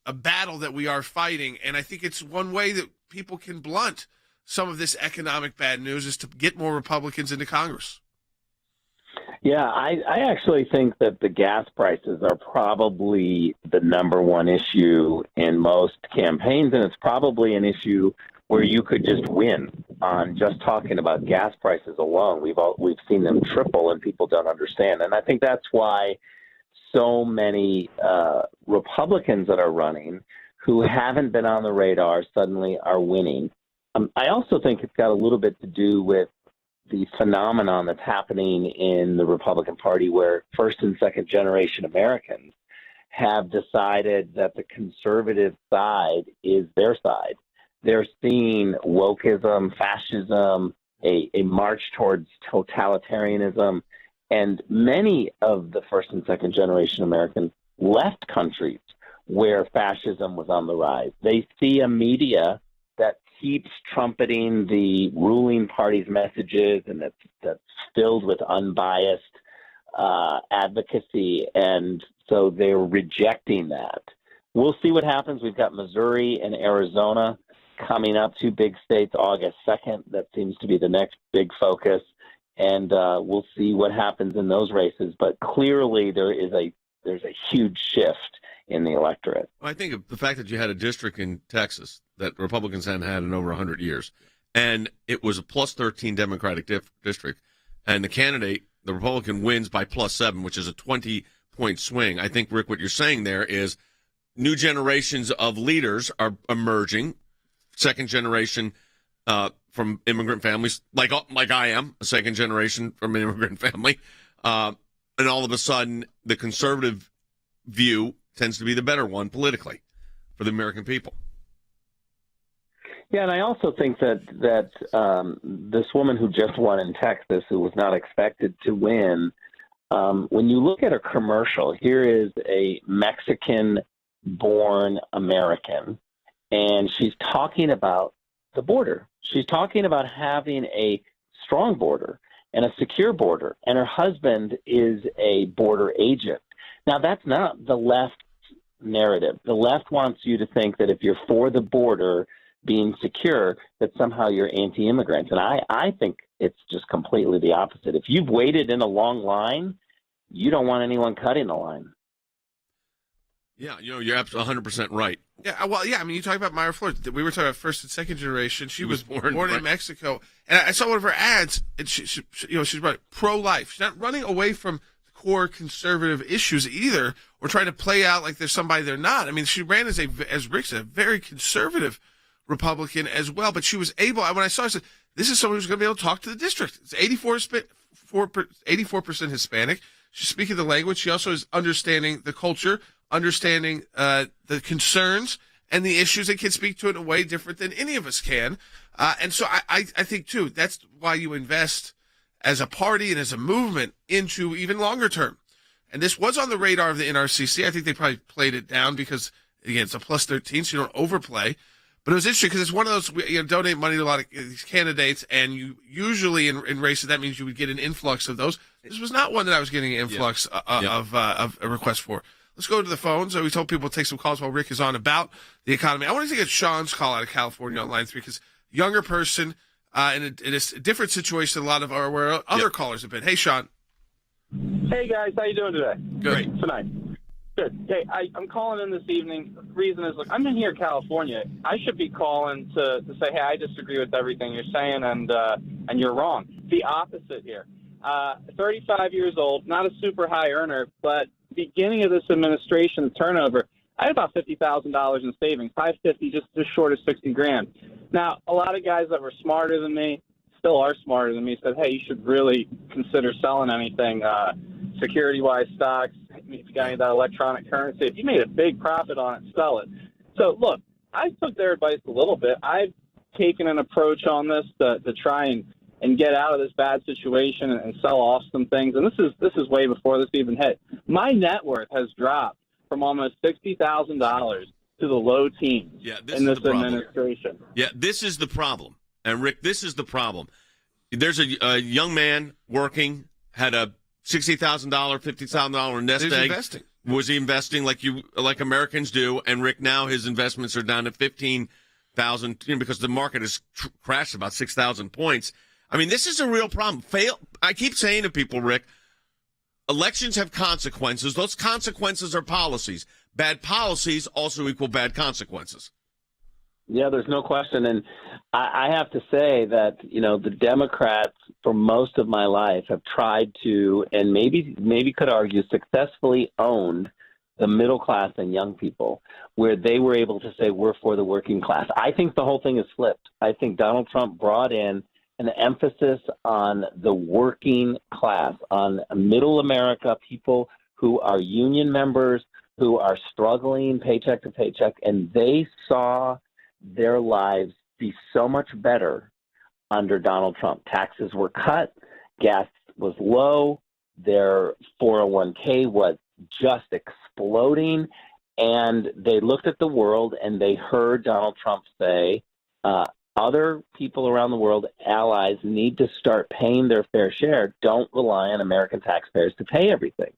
a battle that we are fighting. And I think it's one way that people can blunt some of this economic bad news is to get more Republicans into Congress. Yeah, I actually think that the gas prices are probably the number one issue in most campaigns, and it's probably an issue where you could just win on just talking about gas prices alone. We've seen them triple, and people don't understand. And I think that's why so many Republicans that are running who haven't been on the radar suddenly are winning. I also think it's got a little bit to do with the phenomenon that's happening in the Republican Party, where first and second generation Americans have decided that the conservative side is their side. They're seeing wokeism, fascism, a march towards totalitarianism, and many of the first and second generation Americans left countries where fascism was on the rise. They see a media that keeps trumpeting the ruling party's messages, and that's filled with unbiased advocacy, and so they're rejecting that. We'll see what happens. We've got Missouri and Arizona coming up, two big states, August 2nd. That seems to be the next big focus. and we'll see what happens in those races. But clearly, there's a huge shift in the electorate. Well, I think of the fact that you had a district in Texas that Republicans hadn't had in over 100 years, and it was a plus 13 Democratic district, and the candidate, the Republican, wins by plus 7, which is a 20-point swing. I think, Rick, what you're saying there is new generations of leaders are emerging, second generation from immigrant families, like I am, a second generation from an immigrant family, and all of a sudden the conservative view tends to be the better one politically for the American people. Yeah, and I also think that this woman who just won in Texas, who was not expected to win, when you look at her commercial, here is a Mexican-born American, and she's talking about the border. She's talking about having a strong border and a secure border, and her husband is a border agent. Now, that's not the left narrative. The left wants you to think that if you're for the border being secure, that somehow you're anti-immigrant. And I think it's just completely the opposite. If you've waited in a long line, you don't want anyone cutting the line. Yeah, you're absolutely 100% right. Yeah, well, yeah. I mean, you talk about Myra Flores. We were talking about first and second generation. She was born in Mexico, and I saw one of her ads, and she's running pro-life. She's not running away from core conservative issues either, or trying to play out like there's somebody they're not. I mean, she ran as Rick said, a very conservative Republican as well, but she was able. When I saw her, I said, "This is someone who's going to be able to talk to the district." It's 84% Hispanic. She's speaking the language. She also is understanding the culture, understanding the concerns and the issues, and can speak to it in a way different than any of us can. And so I think, too, that's why you invest as a party and as a movement into even longer term. And this was on the radar of the NRCC. I think they probably played it down because, again, it's a plus 13, so you don't overplay. But it was interesting because it's one of those, donate money to a lot of these candidates, and you usually in races, that means you would get an influx of those. This was not one that I was getting an influx of a request for. Let's go to the phones. We told people to take some calls while Rick is on about the economy. I want to get Sean's call out of California on line 3 because younger person in a different situation than a lot of where other callers have been. Hey, Sean. Hey, guys. How you doing today? Good. Tonight. Good. Hey, I'm calling in this evening. The reason is, look, I'm in here, California. I should be calling to say, hey, I disagree with everything you're saying, and you're wrong. The opposite here. 35 years old, not a super high earner, but beginning of this administration turnover, I had about $50,000 in savings, $550, just short of $60,000. Now, a lot of guys that were smarter than me, still are smarter than me, said, hey, you should really consider selling anything, security-wise stocks. If you got any of that electronic currency, if you made a big profit on it, sell it. So, look, I took their advice a little bit. I've taken an approach on this to try and get out of this bad situation and sell off some things. And this is way before this even hit. My net worth has dropped from almost $60,000 to the low teens in this administration. Yeah, this is the problem. And, Rick, this is the problem. There's a young man working, had a $60,000, $50,000 nest egg. Investing. Was he investing like Americans do? And, Rick, now his investments are down to $15,000 because the market has crashed about 6,000 points. I mean, this is a real problem. I keep saying to people, Rick, elections have consequences. Those consequences are policies. Bad policies also equal bad consequences. Yeah, there's no question. And I have to say that, the Democrats, for most of my life, have tried to, and maybe could argue, successfully owned the middle class and young people, where they were able to say, we're for the working class. I think the whole thing is flipped. I think Donald Trump brought in an emphasis on the working class, on middle America, people who are union members, who are struggling paycheck to paycheck, and they saw their lives be so much better under Donald Trump. Taxes were cut, gas was low, their 401k was just exploding, and they looked at the world and they heard Donald Trump say, other people around the world, allies, need to start paying their fair share. Don't rely on American taxpayers to pay everything.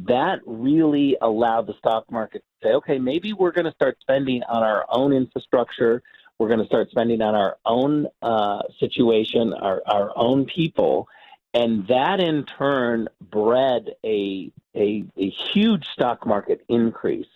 That really allowed the stock market to say, okay, maybe we're going to start spending on our own infrastructure. We're going to start spending on our own situation, our own people. And that in turn bred a huge stock market increase,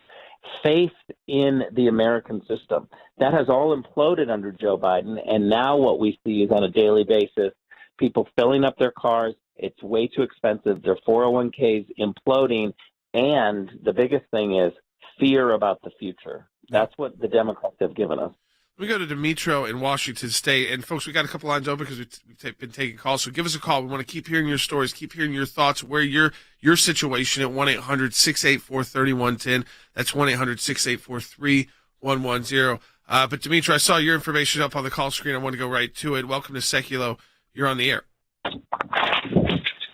faith in the American system. That has all imploded under Joe Biden. And now what we see is on a daily basis, people filling up their cars. It's way too expensive. Their 401ks imploding. And the biggest thing is fear about the future. That's what the Democrats have given us. We go to Demetro in Washington State. And, folks, we got a couple lines open because we've been taking calls. So give us a call. We want to keep hearing your stories, keep hearing your thoughts, where your situation at 1-800-684-3110. That's 1-800-684-3110. But, Demetro, I saw your information up on the call screen. I want to go right to it. Welcome to Sekulow. You're on the air.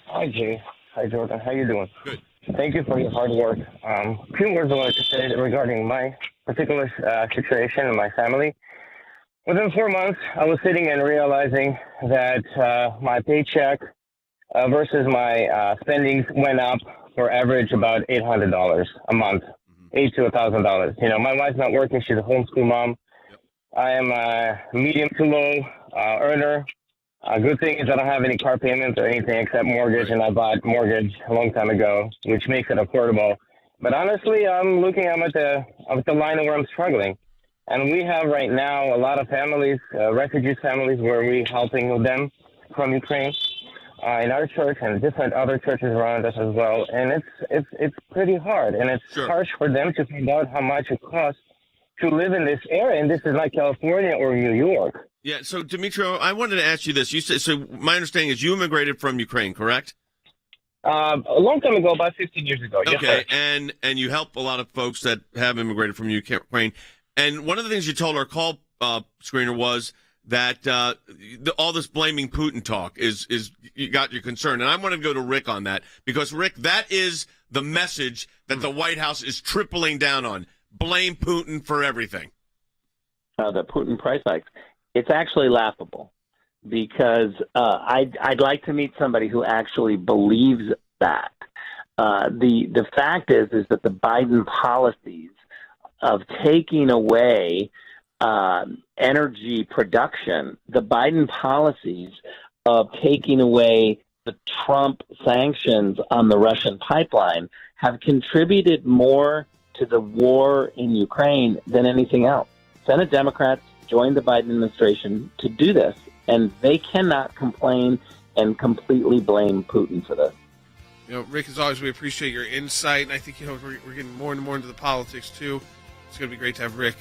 Hi, Jay. Hi, Jordan. How you doing? Good. Thank you for your hard work. Few words I wanted to say regarding my particular situation and my family. Within 4 months, I was sitting and realizing that my paycheck versus my spendings went up for average about $800 a month, $800 to $1,000. You know, my wife's not working; she's a homeschool mom. I am a medium to low earner. Good thing is I don't have any car payments or anything except mortgage, and I bought mortgage a long time ago, which makes it affordable. But honestly, I'm looking at the line where I'm struggling. And we have right now a lot of families, refugee families, where we're helping with them from Ukraine in our church and different other churches around us as well. And it's pretty hard, and it's harsh for them to find out how much it costs to live in this area. And this is like California or New York. Yeah. So, Demetrio, I wanted to ask you this. You said, so my understanding is you immigrated from Ukraine, correct? A long time ago, about 15 years ago. Okay, yes, and you help a lot of folks that have immigrated from Ukraine. And one of the things you told our call screener was that all this blaming Putin talk is you got your concern. And I want to go to Rick on that because, Rick, that is the message that the White House is tripling down on. Blame Putin for everything. The Putin price hikes. It's actually laughable. Because I'd like to meet somebody who actually believes that. The fact is that the Biden policies of taking away energy production, the Biden policies of taking away the Trump sanctions on the Russian pipeline have contributed more to the war in Ukraine than anything else. Senate Democrats joined the Biden administration to do this. And they cannot complain and completely blame Putin for this. You know, Rick, as always, we appreciate your insight. And I think, we're getting more and more into the politics, too. It's going to be great to have Rick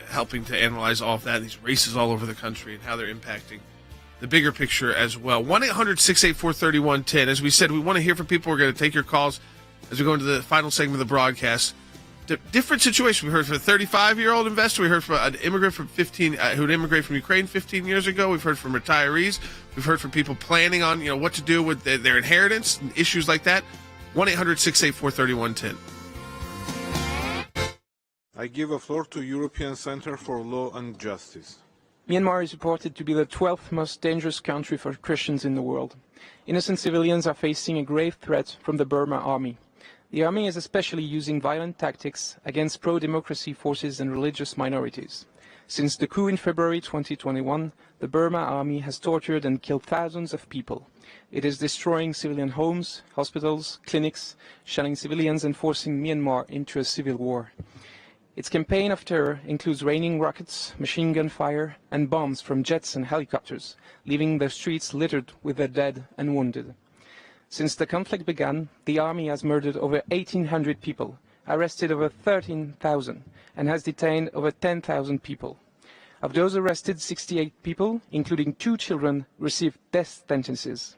helping to analyze all of that, these races all over the country and how they're impacting the bigger picture as well. 1-800-684-3110. As we said, we want to hear from people. We're going to take your calls as we go into the final segment of the broadcast. Different situation. We heard from a 35-year-old investor. We heard from an immigrant from who'd immigrated from Ukraine 15 years ago. We've heard from retirees. We've heard from people planning on what to do with their inheritance and issues like that. 1-800-684-3110. I give a floor to European Center for Law and Justice. Myanmar is reported to be the 12th most dangerous country for Christians in the world. Innocent civilians are facing a grave threat from the Burma army. The army is especially using violent tactics against pro-democracy forces and religious minorities. Since the coup in February 2021, the Burma army has tortured and killed thousands of people. It is destroying civilian homes, hospitals, clinics, shelling civilians and forcing Myanmar into a civil war. Its campaign of terror includes raining rockets, machine gun fire, and bombs from jets and helicopters, leaving the streets littered with the dead and wounded. Since the conflict began, the army has murdered over 1,800 people, arrested over 13,000, and has detained over 10,000 people. Of those arrested, 68 people, including 2 children, received death sentences.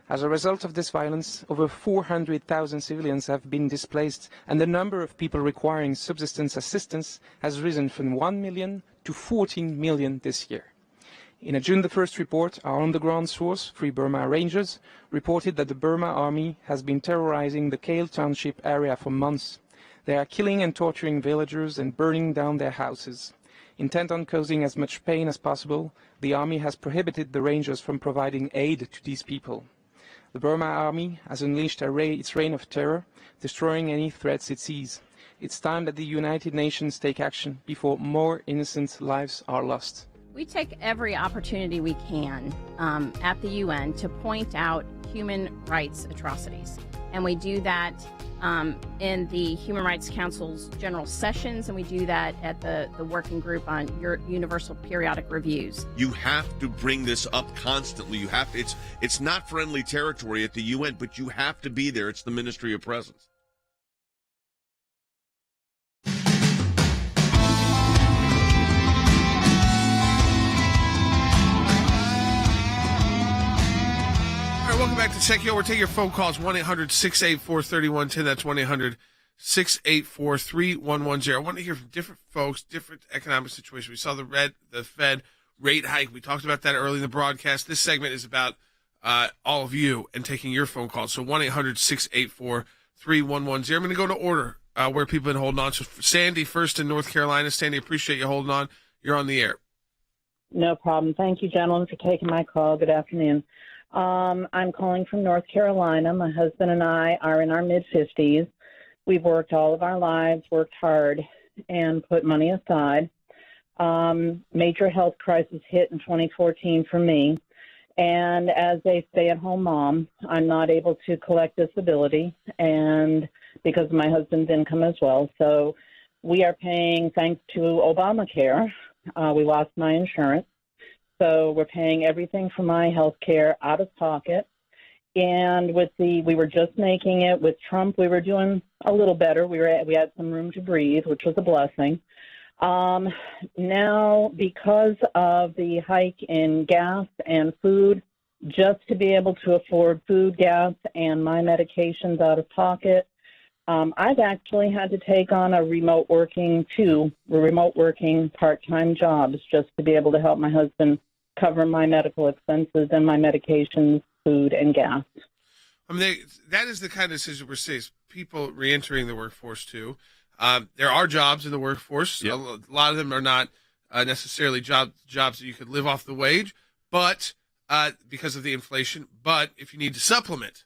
As a result of this violence, over 400,000 civilians have been displaced, and the number of people requiring subsistence assistance has risen from 1 million to 14 million this year. In a June 1st report, our on-the-ground source, Free Burma Rangers, reported that the Burma army has been terrorizing the Kale Township area for months. They are killing and torturing villagers and burning down their houses. Intent on causing as much pain as possible, the army has prohibited the Rangers from providing aid to these people. The Burma army has unleashed its reign of terror, destroying any threats it sees. It's time that the United Nations take action before more innocent lives are lost. We take every opportunity we can at the UN to point out human rights atrocities. And we do that in the Human Rights Council's general sessions, and we do that at the working group on your universal periodic reviews. You have to bring this up constantly. You have to, it's not friendly territory at the UN, but you have to be there. It's the Ministry of Presence. Welcome back to Sekulow. We're taking your phone calls, 1-800-684-3110. That's 1-800-684-3110. I want to hear from different folks, different economic situations. We saw the Fed rate hike. We talked about that early in the broadcast. This segment is about all of you and taking your phone calls. So 1-800-684-3110. I'm going to go to order where people have been holding on. So Sandy, first in North Carolina. Sandy, appreciate you holding on. You're on the air. No problem. Thank you, gentlemen, for taking my call. Good afternoon. I'm calling from North Carolina. My husband and I are in our mid-50s. We've worked all of our lives, worked hard, and put money aside. Major health crisis hit in 2014 for me. And as a stay-at-home mom, I'm not able to collect disability, and because of my husband's income as well. So we are paying, thanks to Obamacare, we lost my insurance. So we're paying everything for my health care out of pocket. And we were just making it. With Trump, we were doing a little better. We had some room to breathe, which was a blessing. Now, because of the hike in gas and food, just to be able to afford food, gas, and my medications out of pocket, I've actually had to take on remote working part-time jobs just to be able to help my husband cover my medical expenses and my medications, food, and gas. I mean, that is the kind of decision we're seeing. People reentering the workforce too. There are jobs in the workforce. Yep. A lot of them are not necessarily jobs that you could live off the wage, but because of the inflation. But if you need to supplement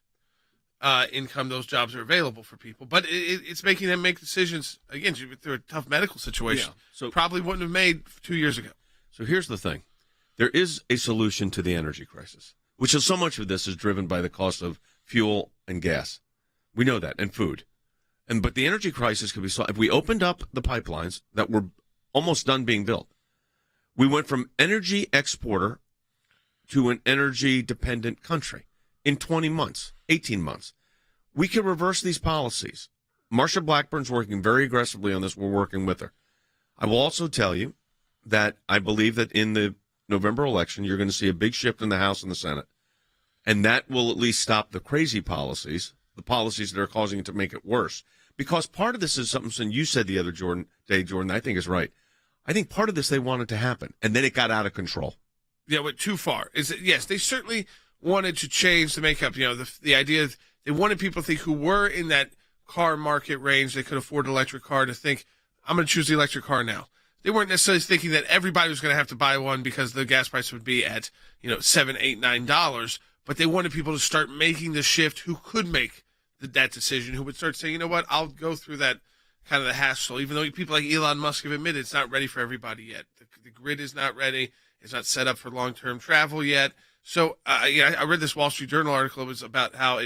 income, those jobs are available for people. But it's making them make decisions again through a tough medical situation. Yeah. So probably wouldn't have made 2 years ago. So here's the thing. There is a solution to the energy crisis, which is so much of this is driven by the cost of fuel and gas. We know that, and food. But the energy crisis could be solved. If we opened up the pipelines that were almost done being built, we went from energy exporter to an energy dependent country in 20 months, 18 months. We could reverse these policies. Marsha Blackburn's working very aggressively on this. We're working with her. I will also tell you that I believe that in the November election, you're going to see a big shift in the House and the Senate, and that will at least stop the crazy policies, the policies that are causing it to make it worse. Because part of this is something you said the other day, Jordan, I think is right. I think part of this they wanted to happen, and then it got out of control. Yeah, went too far. Yes, they certainly wanted to change the makeup. The idea of they wanted people to think who were in that car market range, they could afford an electric car, to think, I'm going to choose the electric car now. They weren't necessarily thinking that everybody was going to have to buy one because the gas price would be at, $7, $8, $9. But they wanted people to start making the shift who could make that decision, who would start saying, you know what, I'll go through that kind of the hassle. Even though people like Elon Musk have admitted it's not ready for everybody yet. The grid is not ready. It's not set up for long-term travel yet. So, I read this Wall Street Journal article. It was about how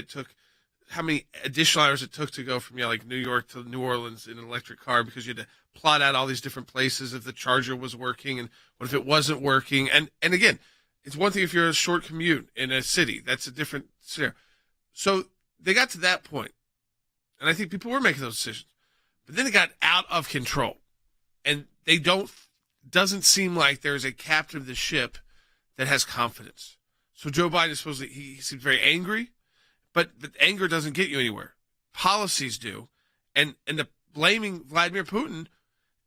many additional hours it took to go from like New York to New Orleans in an electric car, because you had to plot out all these different places if the charger was working and what if it wasn't working. And again, it's one thing if you're a short commute in a city. That's a different scenario. So they got to that point, and I think people were making those decisions. But then it got out of control, and doesn't seem like there's a captain of the ship that has confidence. So Joe Biden is he seems very angry. But anger doesn't get you anywhere. Policies do. And the blaming Vladimir Putin,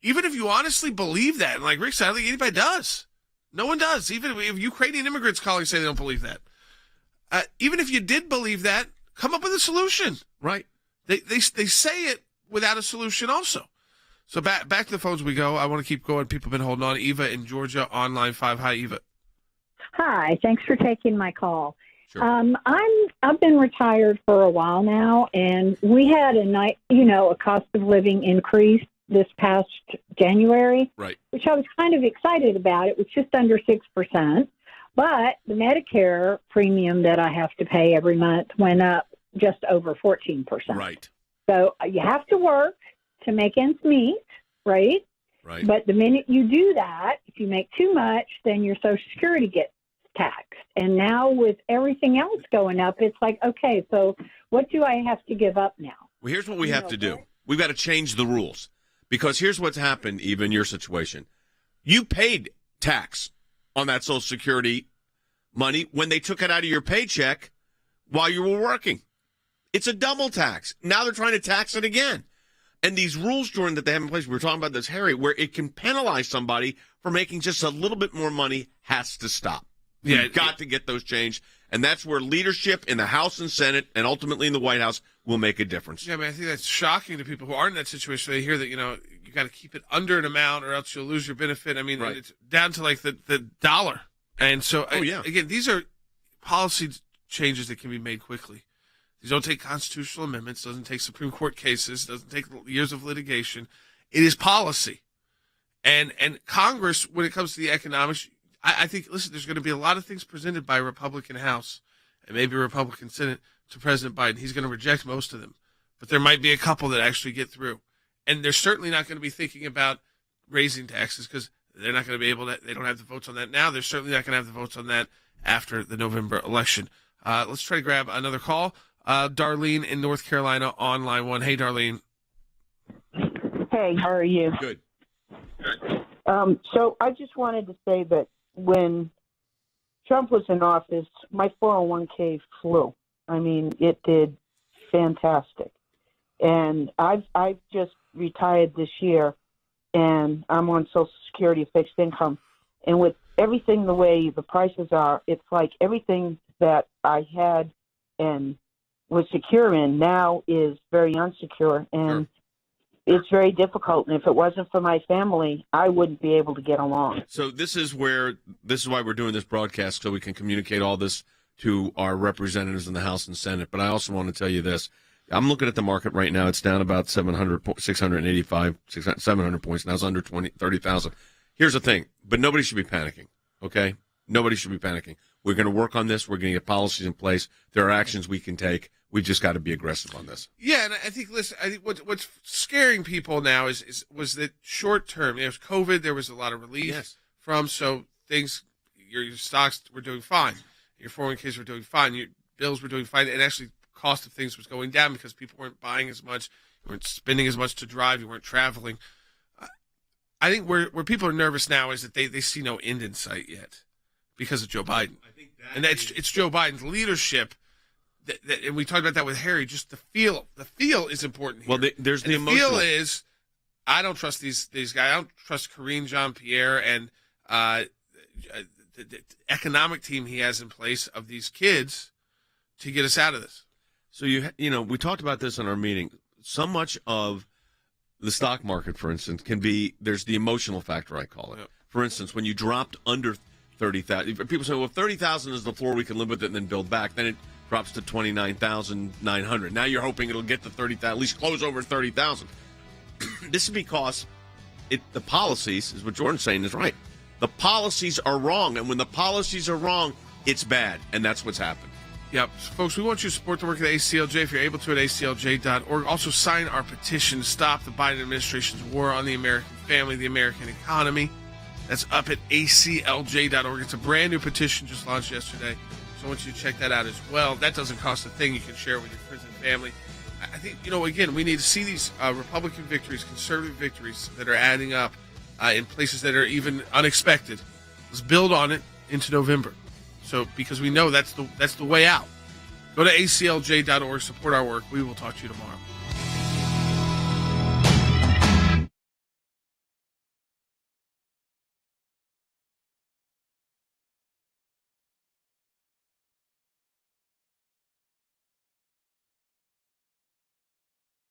even if you honestly believe that, and like Rick said, I don't think anybody does. No one does. Even if Ukrainian immigrants calling say they don't believe that. Even if you did believe that, come up with a solution. Right. They say it without a solution also. So back to the phones we go. I want to keep going. People have been holding on. Eva in Georgia on line 5. Hi, Eva. Hi. Thanks for taking my call. Sure. I've been retired for a while now, and we had a cost of living increase this past January, Right. which I was kind of excited about. It was just under 6%, but the Medicare premium that I have to pay every month went up just over 14%. Right. So you have to work to make ends meet, right? Right. But the minute you do that, if you make too much, then your Social Security gets taxed. And now with everything else going up, it's like, okay, so what do I have to give up now? Well, here's what we have to do. We've got to change the rules. Because here's what's happened, even your situation. You paid tax on that Social Security money when they took it out of your paycheck while you were working. It's a double tax. Now they're trying to tax it again. And these rules, Jordan, that they have in place, we were talking about this, Harry, where it can penalize somebody for making just a little bit more money has to stop. Yeah, You've got to get those changed. And that's where leadership in the House and Senate and ultimately in the White House will make a difference. Yeah, I mean, I think that's shocking to people who aren't in that situation. They hear that, you got to keep it under an amount or else you'll lose your benefit. I mean, It's down to like the dollar. And so, again, these are policy changes that can be made quickly. These don't take constitutional amendments, doesn't take Supreme Court cases, doesn't take years of litigation. It is policy. And Congress, when it comes to the economics, I think, listen, there's going to be a lot of things presented by a Republican House and maybe a Republican Senate to President Biden. He's going to reject most of them. But there might be a couple that actually get through. And they're certainly not going to be thinking about raising taxes because they're not going to be able to, they don't have the votes on that now. They're certainly not going to have the votes on that after the November election. Let's try to grab another call. Darlene in North Carolina on line 1. Hey, Darlene. Hey, how are you? Good. So I just wanted to say that when Trump was in office, my 401k flew. I mean, it did fantastic. And I've just retired this year, and I'm on Social Security fixed income. And with everything the way the prices are, it's like everything that I had and was secure in now is very unsecure. And it's very difficult. And if it wasn't for my family, I wouldn't be able to get along. So this is why we're doing this broadcast, so we can communicate all this to our representatives in the House and Senate. But I also want to tell you this. I'm looking at the market right now. It's down about 700 points. Now it's under 30,000. Here's the thing. But nobody should be panicking, okay? Nobody should be panicking. We're going to work on this. We're going to get policies in place. There are actions we can take. We just got to be aggressive on this. Yeah, and I think, listen, I think what's scaring people now was that short term. There was COVID. There was a lot of relief from, so things, your stocks were doing fine. Your 401ks were doing fine. Your bills were doing fine. And actually, cost of things was going down because people weren't buying as much. You weren't spending as much to drive. You weren't traveling. I think where people are nervous now is that they see no end in sight yet because of Joe Biden. I think it's Joe Biden's leadership. And we talked about that with Harry. Just the feel. The feel is important here. Well, there's the emotional. The feel is, I don't trust these guys. I don't trust Karine Jean-Pierre and the economic team he has in place of these kids to get us out of this. So we talked about this in our meeting. So much of the stock market, for instance, there's the emotional factor, I call it. Yep. For instance, when you dropped under 30,000, people say, well, if 30,000 is the floor, we can live with it and then build back. Then it drops to 29,900. Now you're hoping it'll get to 30,000, at least close over 30,000. This is because the policies, is what Jordan's saying, is right. The policies are wrong, and when the policies are wrong, it's bad, and that's what's happened. Yep. Folks, we want you to support the work of the ACLJ if you're able to at ACLJ.org. Also, sign our petition to stop the Biden administration's war on the American family, the American economy. That's up at ACLJ.org. It's a brand new petition just launched yesterday. So I want you to check that out as well. That doesn't cost a thing. You can share it with your friends and family. I think, again, we need to see these Republican victories, conservative victories that are adding up in places that are even unexpected. Let's build on it into November. So, because we know that's the way out. Go to ACLJ.org, support our work. We will talk to you tomorrow.